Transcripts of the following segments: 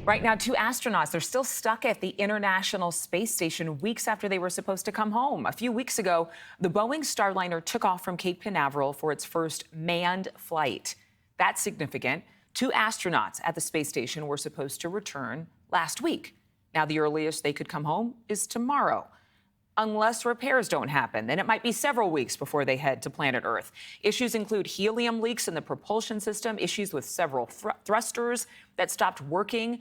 Right now, two astronauts, they're still stuck at the International Space Station weeks after they were supposed to come home. A few weeks ago, the Boeing Starliner took off from Cape Canaveral for its first manned flight. That's significant. Two astronauts at the space station were supposed to return last week. Now, the earliest they could come home is tomorrow. Unless repairs don't happen, then it might be several weeks before they head to planet Earth. Issues include helium leaks in the propulsion system, issues with several thrusters that stopped working,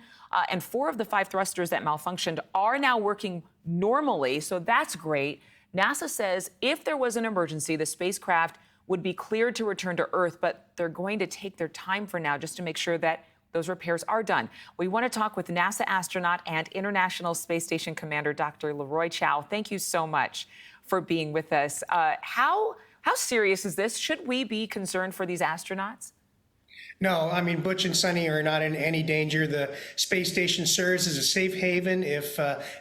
and 4 of the 5 thrusters that malfunctioned are now working normally, so that's great. NASA says if there was an emergency, the spacecraft would be cleared to return to Earth, but they're going to take their time for now just to make sure that those repairs are done. We want to talk with NASA astronaut and International Space Station Commander Dr. Leroy Chiao. Thank you so much for being with us. How serious is this? Should we be concerned for these astronauts? No, I mean, Butch and Sunny are not in any danger. The space station serves as a safe haven. If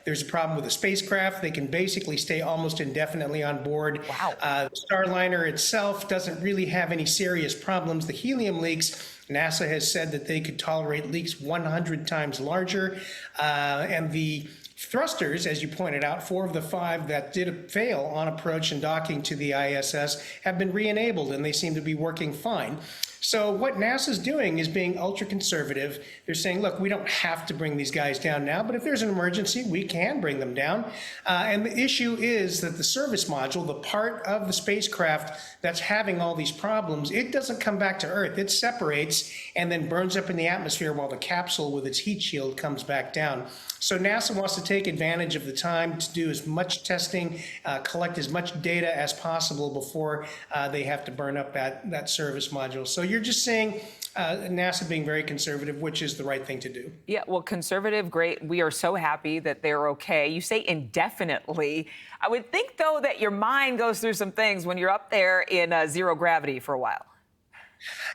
there's a problem with the spacecraft, they can basically stay almost indefinitely on board. Wow. The Starliner itself doesn't really have any serious problems. The helium leaks, NASA has said that they could tolerate leaks 100 times larger. And the thrusters, as you pointed out, 4 of the 5 that did fail on approach and docking to the ISS have been re-enabled, and they seem to be working fine. So what NASA's doing is being ultra conservative. They're saying, look, we don't have to bring these guys down now, but if there's an emergency, we can bring them down. And the issue is that the service module, the part of the spacecraft that's having all these problems, it doesn't come back to Earth. It separates and then burns up in the atmosphere while the capsule with its heat shield comes back down. So NASA wants to take advantage of the time to do as much testing, collect as much data as possible before they have to burn up that service module. So you're just saying NASA being very conservative, which is the right thing to do. Yeah, well, conservative, great. We are so happy that they're okay. You say indefinitely. I would think, though, that your mind goes through some things when you're up there in zero gravity for a while.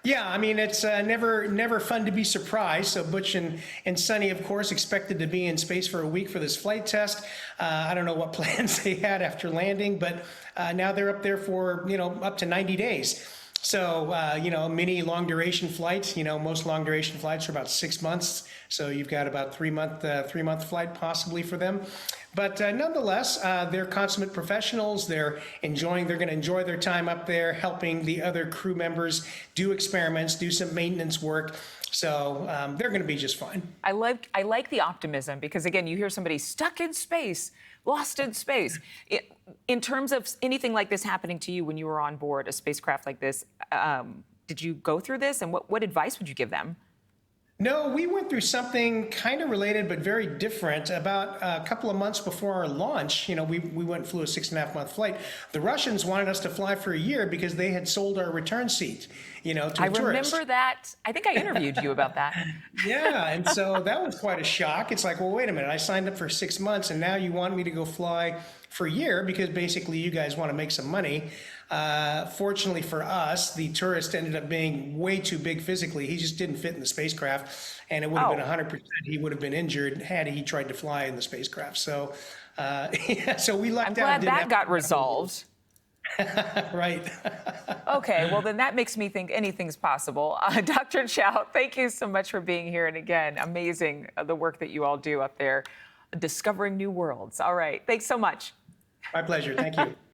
Yeah, I mean, it's never fun to be surprised. So Butch and Sunny, of course, expected to be in space for a week for this flight test. I don't know what plans they had after landing, but now they're up there for, up to 90 days. So, mini long duration flights, most long duration flights are about 6 months. So you've got about 3-month flight possibly for them. But nonetheless, they're consummate professionals. They're going to enjoy their time up there, helping the other crew members do experiments, do some maintenance work. So they're going to be just fine. I like the optimism because, again, you hear somebody stuck in space, lost in space. In terms of anything like this happening to you when you were on board a spacecraft like this, did you go through this? And what advice would you give them? No, we went through something kind of related but very different. About a couple of months before our launch, we went and flew a 6.5-month flight. The Russians wanted us to fly for a year because they had sold our return seat, to a tourist. I remember that. I think I interviewed you about that. Yeah, and so that was quite a shock. It's like, well, wait a minute. I signed up for 6 months, and now you want me to go fly for a year because basically you guys want to make some money. Fortunately for us, the tourist ended up being way too big physically. He just didn't fit in the spacecraft, and it would have been 100%. He would have been injured had he tried to fly in the spacecraft. So, so we lucked out. I'm glad that got resolved. Right. Okay, well, then that makes me think anything's possible. Dr. Chiao, thank you so much for being here. And again, amazing the work that you all do up there, discovering new worlds. All right, thanks so much. My pleasure. Thank you.